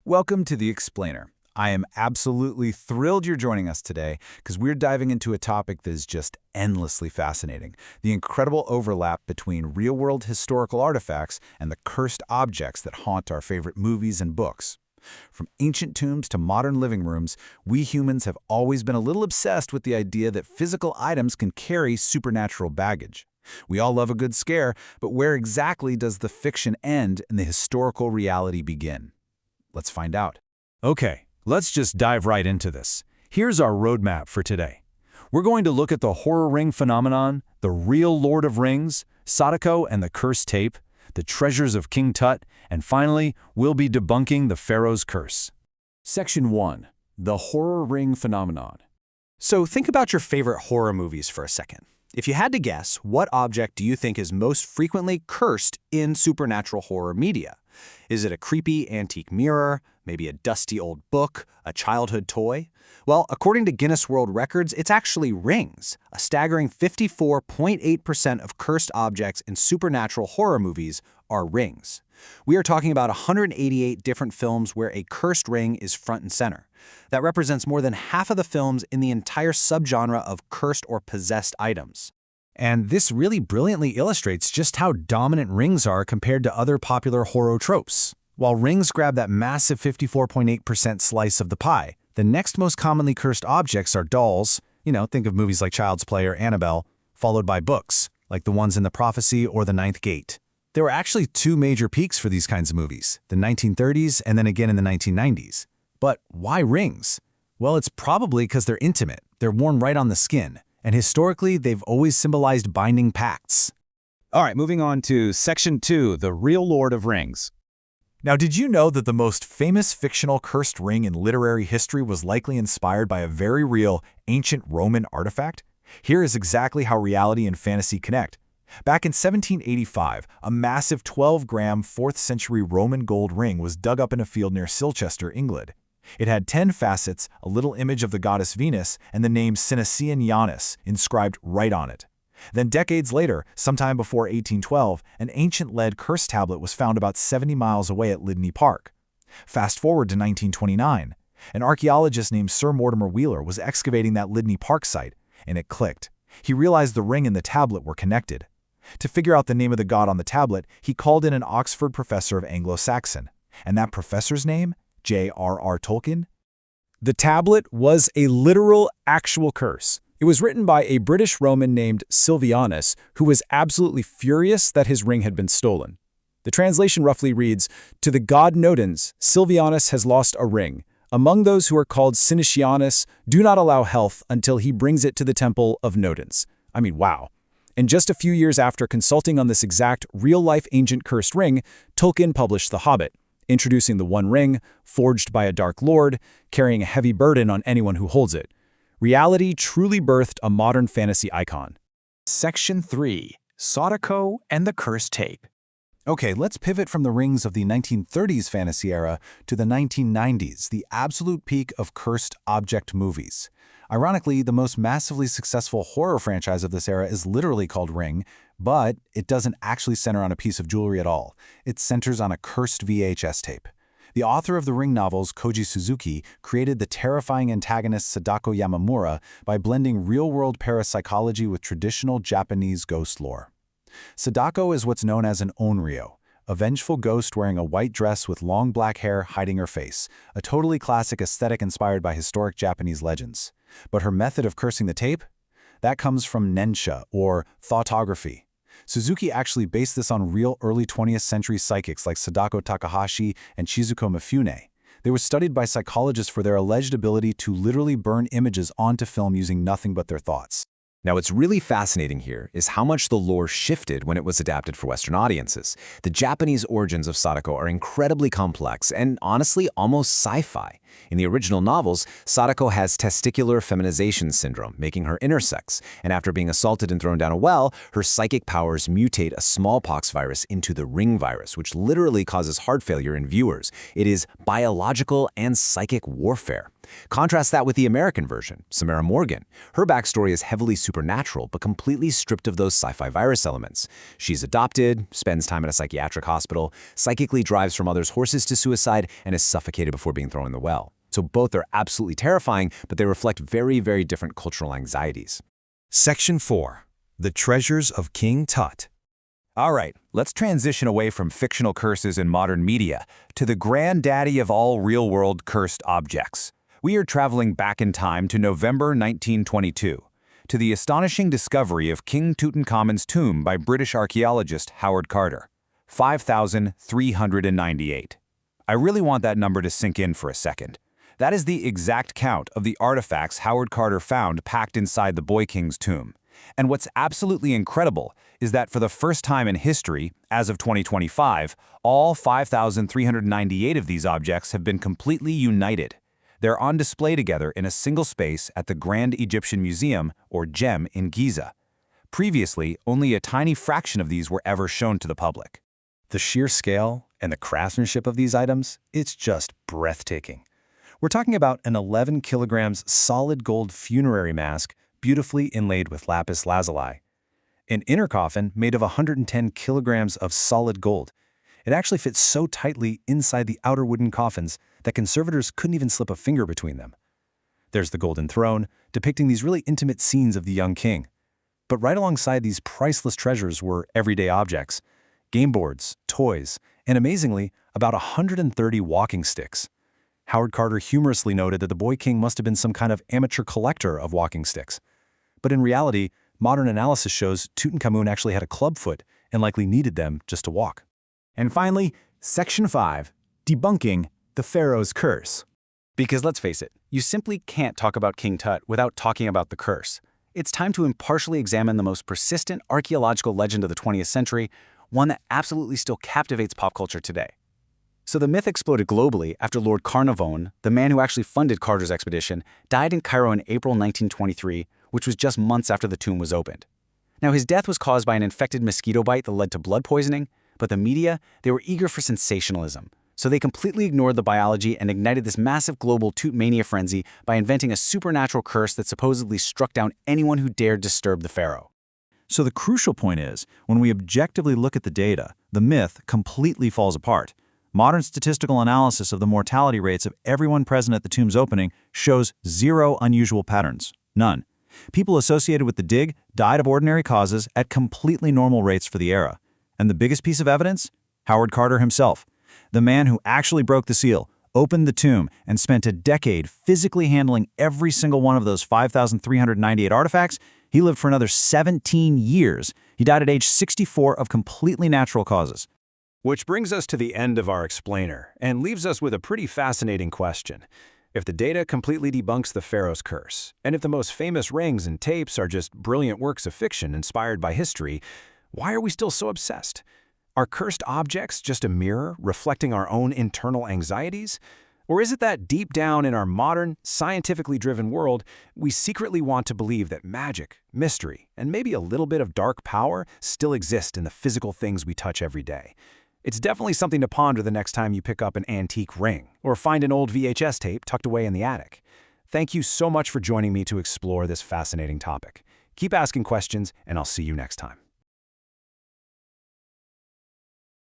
Welcome to The Explainer. I am absolutely thrilled you're joining us today because we're diving into a topic that is just endlessly fascinating, the incredible overlap between real-world historical artifacts and the cursed objects that haunt our favorite movies and books. From ancient tombs to modern living rooms, we humans have always been a little obsessed with the idea that physical items can carry supernatural baggage. We all love a good scare, but where exactly does the fiction end and the historical reality begin? Let's find out. Okay, let's just dive right into this. Here's our roadmap for today. We're going to look at the horror ring phenomenon, the real Lord of Rings, Sadako and the cursed tape, the treasures of King Tut, and finally, we'll be debunking the Pharaoh's curse. Section 1. The horror ring phenomenon. So think about your favorite horror movies for a second. If you had to guess, what object do you think is most frequently cursed in supernatural horror media? Is it a creepy antique mirror, maybe a dusty old book, a childhood toy? Well, according to Guinness World Records, it's actually rings. A staggering 54.8% of cursed objects in supernatural horror movies are rings. We are talking about 188 different films where a cursed ring is front and center. That represents more than half of the films in the entire subgenre of cursed or possessed items. And this really brilliantly illustrates just how dominant rings are compared to other popular horror tropes. While rings grab that massive 54.8% slice of the pie, the next most commonly cursed objects are dolls, think of movies like Child's Play or Annabelle, followed by books, like the ones in The Prophecy or The Ninth Gate. There were actually two major peaks for these kinds of movies, the 1930s and then again in the 1990s. But why rings? Well, it's probably because they're intimate. They're worn right on the skin. And historically, they've always symbolized binding pacts. All right, moving on to Section 2, the real Lord of Rings. Now, did you know that the most famous fictional cursed ring in literary history was likely inspired by a very real, ancient Roman artifact? Here is exactly how reality and fantasy connect. Back in 1785, a massive 12-gram 4th-century Roman gold ring was dug up in a field near Silchester, England. It had 10 facets, a little image of the goddess Venus, and the name Cynocean Janus inscribed right on it. Then decades later, sometime before 1812, an ancient lead curse tablet was found about 70 miles away at Lydney Park. Fast forward to 1929. An archaeologist named Sir Mortimer Wheeler was excavating that Lydney Park site, and it clicked. He realized the ring and the tablet were connected. To figure out the name of the god on the tablet, he called in an Oxford professor of Anglo-Saxon. And that professor's name? J.R.R. Tolkien? The tablet was a literal, actual curse. It was written by a British Roman named Silvianus, who was absolutely furious that his ring had been stolen. The translation roughly reads, "To the god Nodens, Silvianus has lost a ring. Among those who are called Cynoceanus, do not allow health until he brings it to the temple of Nodens." I mean, wow. And just a few years after consulting on this exact real-life ancient cursed ring, Tolkien published The Hobbit, introducing the One Ring, forged by a Dark Lord, carrying a heavy burden on anyone who holds it. Reality truly birthed a modern fantasy icon. Section 3. Sadako and the cursed tape. Okay, let's pivot from the rings of the 1930s fantasy era to the 1990s, the absolute peak of cursed object movies. Ironically, the most massively successful horror franchise of this era is literally called Ring, but it doesn't actually center on a piece of jewelry at all. It centers on a cursed VHS tape. The author of the Ring novels, Koji Suzuki, created the terrifying antagonist Sadako Yamamura by blending real-world parapsychology with traditional Japanese ghost lore. Sadako is what's known as an onryo, a vengeful ghost wearing a white dress with long black hair hiding her face, a totally classic aesthetic inspired by historic Japanese legends. But her method of cursing the tape? That comes from nensha, or thoughtography. Suzuki actually based this on real early 20th century psychics like Sadako Takahashi and Shizuko Mifune. They were studied by psychologists for their alleged ability to literally burn images onto film using nothing but their thoughts. Now, what's really fascinating here is how much the lore shifted when it was adapted for Western audiences. The Japanese origins of Sadako are incredibly complex and honestly almost sci-fi. In the original novels, Sadako has testicular feminization syndrome, making her intersex, and after being assaulted and thrown down a well, her psychic powers mutate a smallpox virus into the ring virus, which literally causes heart failure in viewers. It is biological and psychic warfare. Contrast that with the American version, Samara Morgan. Her backstory is heavily supernatural, but completely stripped of those sci-fi virus elements. She's adopted, spends time in a psychiatric hospital, psychically drives from others' horses to suicide, and is suffocated before being thrown in the well. So both are absolutely terrifying, but they reflect very, very different cultural anxieties. Section 4. The Treasures of King Tut. All right, let's transition away from fictional curses in modern media to the granddaddy of all real-world cursed objects. We are traveling back in time to November 1922, to the astonishing discovery of King Tutankhamun's tomb by British archaeologist Howard Carter, 5,398. I really want that number to sink in for a second. That is the exact count of the artifacts Howard Carter found packed inside the Boy King's tomb. And what's absolutely incredible is that for the first time in history, as of 2025, all 5,398 of these objects have been completely united. They're on display together in a single space at the Grand Egyptian Museum, or GEM, in Giza. Previously, only a tiny fraction of these were ever shown to the public. The sheer scale and the craftsmanship of these items, it's just breathtaking. We're talking about an 11 kilograms solid gold funerary mask beautifully inlaid with lapis lazuli. An inner coffin made of 110 kilograms of solid gold. It actually fits so tightly inside the outer wooden coffins that conservators couldn't even slip a finger between them. There's the golden throne, depicting these really intimate scenes of the young king. But right alongside these priceless treasures were everyday objects, game boards, toys, and amazingly, about 130 walking sticks. Howard Carter humorously noted that the Boy King must have been some kind of amateur collector of walking sticks. But in reality, modern analysis shows Tutankhamun actually had a clubfoot and likely needed them just to walk. And finally, Section 5, Debunking the Pharaoh's Curse. Because let's face it, you simply can't talk about King Tut without talking about the curse. It's time to impartially examine the most persistent archaeological legend of the 20th century, one that absolutely still captivates pop culture today. So the myth exploded globally after Lord Carnarvon, the man who actually funded Carter's expedition, died in Cairo in April 1923, which was just months after the tomb was opened. Now, his death was caused by an infected mosquito bite that led to blood poisoning, but the media, they were eager for sensationalism. So they completely ignored the biology and ignited this massive global Tut mania frenzy by inventing a supernatural curse that supposedly struck down anyone who dared disturb the pharaoh. So the crucial point is, when we objectively look at the data, the myth completely falls apart. Modern statistical analysis of the mortality rates of everyone present at the tomb's opening shows zero unusual patterns. None. People associated with the dig died of ordinary causes at completely normal rates for the era. And the biggest piece of evidence? Howard Carter himself. The man who actually broke the seal, opened the tomb, and spent a decade physically handling every single one of those 5,398 artifacts, he lived for another 17 years. He died at age 64 of completely natural causes. Which brings us to the end of our explainer and leaves us with a pretty fascinating question. If the data completely debunks the pharaoh's curse, and if the most famous rings and tapes are just brilliant works of fiction inspired by history, why are we still so obsessed? Are cursed objects just a mirror reflecting our own internal anxieties? Or is it that deep down in our modern, scientifically driven world, we secretly want to believe that magic, mystery, and maybe a little bit of dark power still exist in the physical things we touch every day? It's definitely something to ponder the next time you pick up an antique ring or find an old VHS tape tucked away in the attic. Thank you so much for joining me to explore this fascinating topic. Keep asking questions, and I'll see you next time.